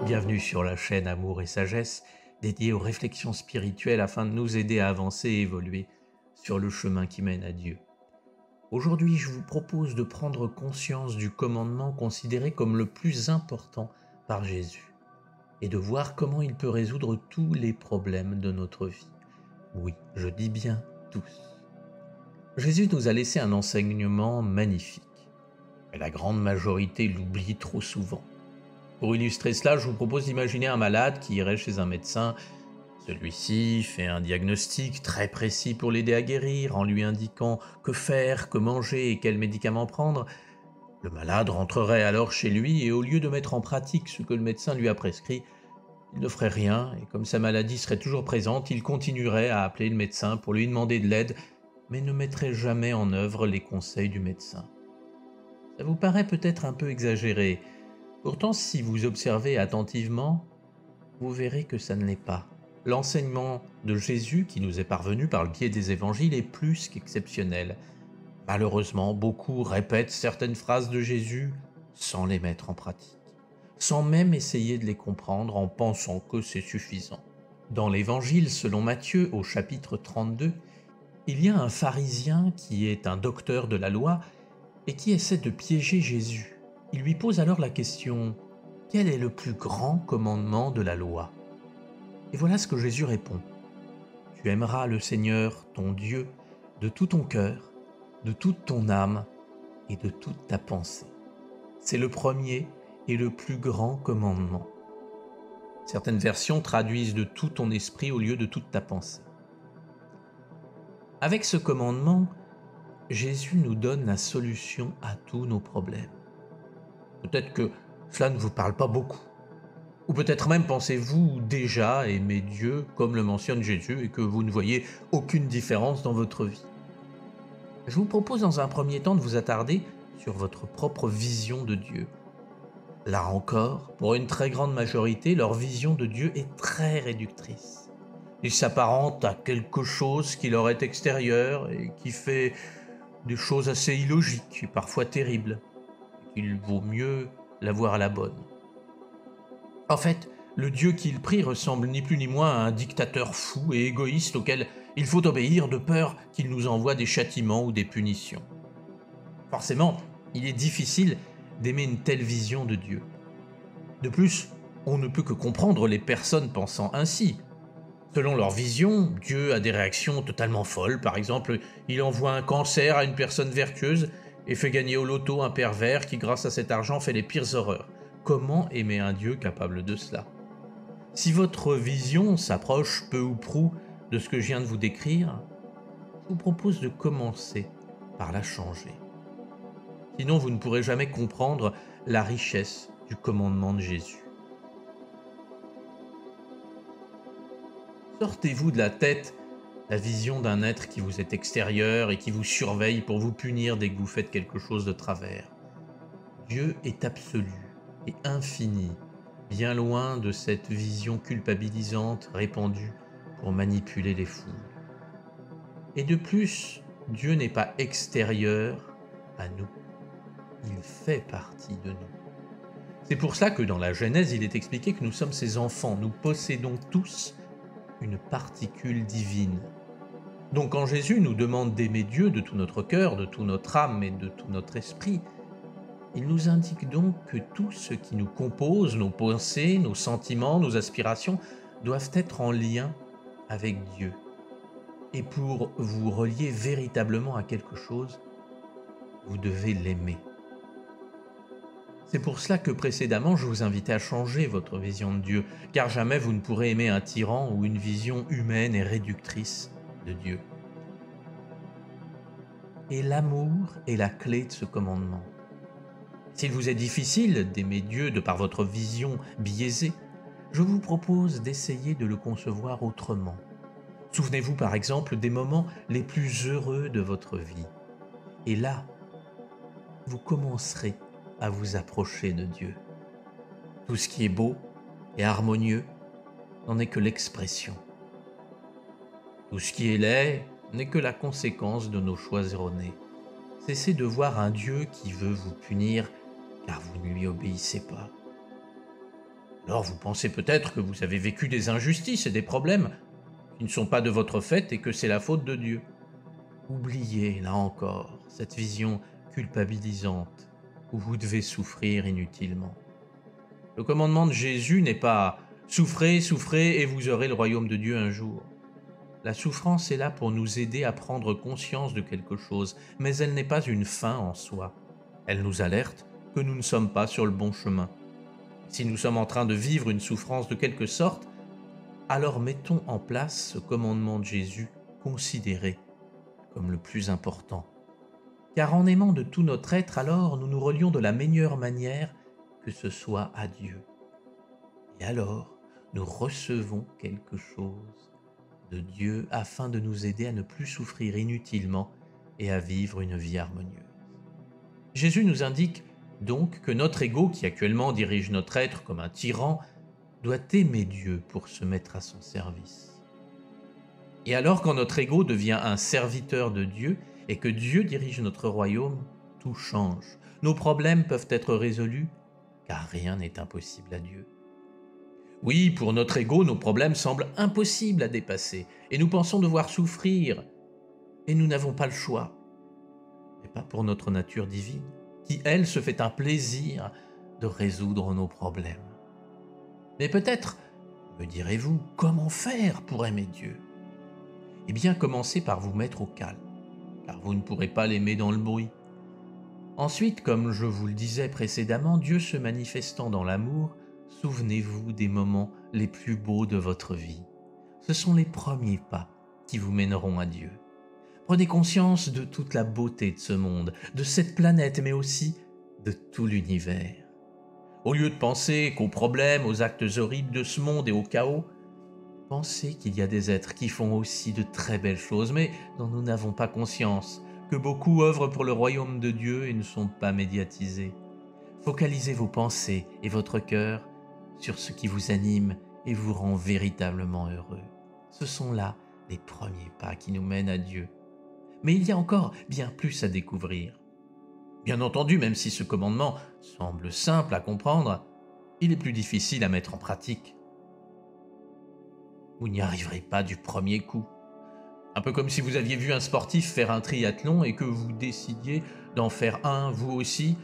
Bienvenue sur la chaîne Amour et Sagesse, dédiée aux réflexions spirituelles afin de nous aider à avancer et évoluer sur le chemin qui mène à Dieu. Aujourd'hui, je vous propose de prendre conscience du commandement considéré comme le plus important par Jésus et de voir comment il peut résoudre tous les problèmes de notre vie. Oui, je dis bien tous. Jésus nous a laissé un enseignement magnifique, mais la grande majorité l'oublie trop souvent. Pour illustrer cela, je vous propose d'imaginer un malade qui irait chez un médecin. Celui-ci fait un diagnostic très précis pour l'aider à guérir, en lui indiquant que faire, que manger et quels médicaments prendre. Le malade rentrerait alors chez lui et au lieu de mettre en pratique ce que le médecin lui a prescrit, il ne ferait rien et comme sa maladie serait toujours présente, il continuerait à appeler le médecin pour lui demander de l'aide, mais ne mettrait jamais en œuvre les conseils du médecin. Ça vous paraît peut-être un peu exagéré. Pourtant, si vous observez attentivement, vous verrez que ça ne l'est pas. L'enseignement de Jésus qui nous est parvenu par le biais des évangiles est plus qu'exceptionnel. Malheureusement, beaucoup répètent certaines phrases de Jésus sans les mettre en pratique, sans même essayer de les comprendre en pensant que c'est suffisant. Dans l'évangile selon Matthieu au chapitre 32, il y a un pharisien qui est un docteur de la loi et qui essaie de piéger Jésus. Il lui pose alors la question: quel est le plus grand commandement de la loi? Et voilà ce que Jésus répond: tu aimeras le Seigneur, ton Dieu, de tout ton cœur, de toute ton âme et de toute ta pensée. C'est le premier et le plus grand commandement. Certaines versions traduisent de tout ton esprit au lieu de toute ta pensée. Avec ce commandement, Jésus nous donne la solution à tous nos problèmes. Peut-être que cela ne vous parle pas beaucoup. Ou peut-être même pensez-vous déjà aimer Dieu comme le mentionne Jésus et que vous ne voyez aucune différence dans votre vie. Je vous propose dans un premier temps de vous attarder sur votre propre vision de Dieu. Là encore, pour une très grande majorité, leur vision de Dieu est très réductrice. Ils s'apparentent à quelque chose qui leur est extérieur et qui fait des choses assez illogiques et parfois terribles. Il vaut mieux la voir à la bonne. En fait, le Dieu qu'il prie ressemble ni plus ni moins à un dictateur fou et égoïste auquel il faut obéir de peur qu'il nous envoie des châtiments ou des punitions. Forcément, il est difficile d'aimer une telle vision de Dieu. De plus, on ne peut que comprendre les personnes pensant ainsi. Selon leur vision, Dieu a des réactions totalement folles. Par exemple, il envoie un cancer à une personne vertueuse et fait gagner au loto un pervers qui, grâce à cet argent, fait les pires horreurs. Comment aimer un Dieu capable de cela? Si votre vision s'approche peu ou prou de ce que je viens de vous décrire, je vous propose de commencer par la changer. Sinon, vous ne pourrez jamais comprendre la richesse du commandement de Jésus. Sortez-vous de la tête la vision d'un être qui vous est extérieur et qui vous surveille pour vous punir dès que vous faites quelque chose de travers. Dieu est absolu et infini, bien loin de cette vision culpabilisante répandue pour manipuler les foules. Et de plus, Dieu n'est pas extérieur à nous, il fait partie de nous. C'est pour cela que dans la Genèse, il est expliqué que nous sommes ses enfants, nous possédons tous une particule divine. Donc quand Jésus nous demande d'aimer Dieu de tout notre cœur, de toute notre âme et de tout notre esprit, il nous indique donc que tout ce qui nous compose, nos pensées, nos sentiments, nos aspirations, doivent être en lien avec Dieu. Et pour vous relier véritablement à quelque chose, vous devez l'aimer. C'est pour cela que précédemment, je vous invitais à changer votre vision de Dieu, car jamais vous ne pourrez aimer un tyran ou une vision humaine et réductrice de Dieu. Et l'amour est la clé de ce commandement. S'il vous est difficile d'aimer Dieu de par votre vision biaisée, je vous propose d'essayer de le concevoir autrement. Souvenez-vous par exemple des moments les plus heureux de votre vie. Et là, vous commencerez à vous approcher de Dieu. Tout ce qui est beau et harmonieux n'en est que l'expression. Tout ce qui est laid n'est que la conséquence de nos choix erronés. Cessez de voir un Dieu qui veut vous punir car vous ne lui obéissez pas. Alors vous pensez peut-être que vous avez vécu des injustices et des problèmes qui ne sont pas de votre fait et que c'est la faute de Dieu. Oubliez, là encore, cette vision culpabilisante où vous devez souffrir inutilement. Le commandement de Jésus n'est pas souffrez, souffrez et vous aurez le royaume de Dieu un jour. La souffrance est là pour nous aider à prendre conscience de quelque chose, mais elle n'est pas une fin en soi. Elle nous alerte que nous ne sommes pas sur le bon chemin. Si nous sommes en train de vivre une souffrance de quelque sorte, alors mettons en place ce commandement de Jésus considéré comme le plus important. Car en aimant de tout notre être, alors nous nous relions de la meilleure manière que ce soit à Dieu. Et alors, nous recevons quelque chose de Dieu afin de nous aider à ne plus souffrir inutilement et à vivre une vie harmonieuse. Jésus nous indique donc que notre ego, qui actuellement dirige notre être comme un tyran, doit aimer Dieu pour se mettre à son service. Et alors quand notre ego devient un serviteur de Dieu et que Dieu dirige notre royaume, tout change. Nos problèmes peuvent être résolus car rien n'est impossible à Dieu. Oui, pour notre ego, nos problèmes semblent impossibles à dépasser et nous pensons devoir souffrir et nous n'avons pas le choix. Mais pas pour notre nature divine, qui elle se fait un plaisir de résoudre nos problèmes. Mais peut-être, me direz-vous, comment faire pour aimer Dieu? Eh bien, commencez par vous mettre au calme, car vous ne pourrez pas l'aimer dans le bruit. Ensuite, comme je vous le disais précédemment, Dieu se manifestant dans l'amour, souvenez-vous des moments les plus beaux de votre vie. Ce sont les premiers pas qui vous mèneront à Dieu. Prenez conscience de toute la beauté de ce monde, de cette planète, mais aussi de tout l'univers. Au lieu de penser qu'aux problèmes, aux actes horribles de ce monde et au chaos, pensez qu'il y a des êtres qui font aussi de très belles choses, mais dont nous n'avons pas conscience, que beaucoup œuvrent pour le royaume de Dieu et ne sont pas médiatisés. Focalisez vos pensées et votre cœur sur ce qui vous anime et vous rend véritablement heureux. Ce sont là les premiers pas qui nous mènent à Dieu. Mais il y a encore bien plus à découvrir. Bien entendu, même si ce commandement semble simple à comprendre, il est plus difficile à mettre en pratique. Vous n'y arriverez pas du premier coup. Un peu comme si vous aviez vu un sportif faire un triathlon et que vous décidiez d'en faire un vous aussi,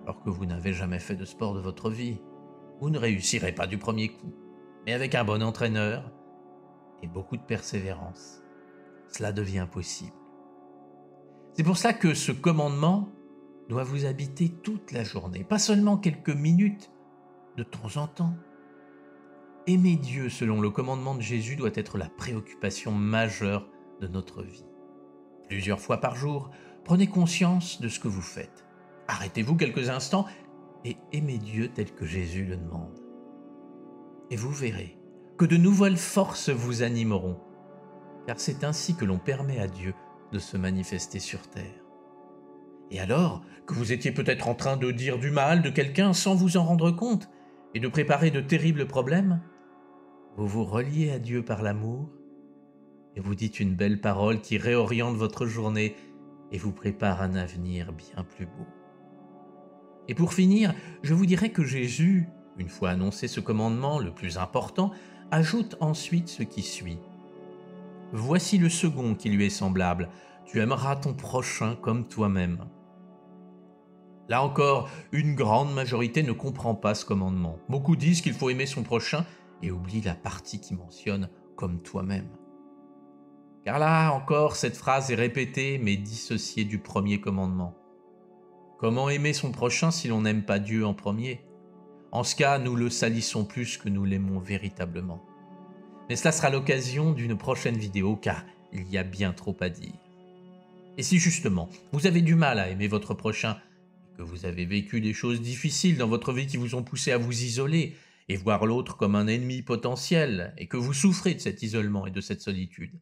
alors que vous n'avez jamais fait de sport de votre vie. Vous ne réussirez pas du premier coup. Mais avec un bon entraîneur et beaucoup de persévérance, cela devient possible. C'est pour cela que ce commandement doit vous habiter toute la journée, pas seulement quelques minutes de temps en temps. Aimer Dieu selon le commandement de Jésus doit être la préoccupation majeure de notre vie. Plusieurs fois par jour, prenez conscience de ce que vous faites. Arrêtez-vous quelques instants et aimez Dieu tel que Jésus le demande. Et vous verrez que de nouvelles forces vous animeront, car c'est ainsi que l'on permet à Dieu de se manifester sur terre. Et alors que vous étiez peut-être en train de dire du mal de quelqu'un sans vous en rendre compte et de préparer de terribles problèmes, vous vous reliez à Dieu par l'amour et vous dites une belle parole qui réoriente votre journée et vous prépare un avenir bien plus beau. Et pour finir, je vous dirais que Jésus, une fois annoncé ce commandement le plus important, ajoute ensuite ce qui suit. Voici le second qui lui est semblable. Tu aimeras ton prochain comme toi-même. Là encore, une grande majorité ne comprend pas ce commandement. Beaucoup disent qu'il faut aimer son prochain et oublient la partie qui mentionne « comme toi-même ». Car là encore, cette phrase est répétée mais dissociée du premier commandement. Comment aimer son prochain si l'on n'aime pas Dieu en premier? En ce cas, nous le salissons plus que nous l'aimons véritablement. Mais cela sera l'occasion d'une prochaine vidéo car il y a bien trop à dire. Et si justement, vous avez du mal à aimer votre prochain, que vous avez vécu des choses difficiles dans votre vie qui vous ont poussé à vous isoler et voir l'autre comme un ennemi potentiel, et que vous souffrez de cet isolement et de cette solitude,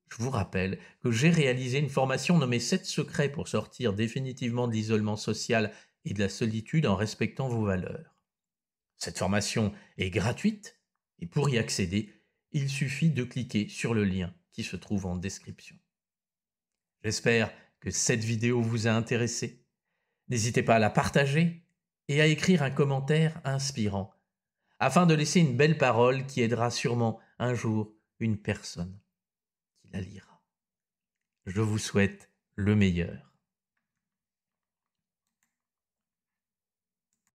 je vous rappelle que j'ai réalisé une formation nommée 7 secrets pour sortir définitivement de l'isolement social et de la solitude en respectant vos valeurs. Cette formation est gratuite et pour y accéder, il suffit de cliquer sur le lien qui se trouve en description. J'espère que cette vidéo vous a intéressé. N'hésitez pas à la partager et à écrire un commentaire inspirant. afin de laisser une belle parole qui aidera sûrement un jour une personne qui la lira. Je vous souhaite le meilleur.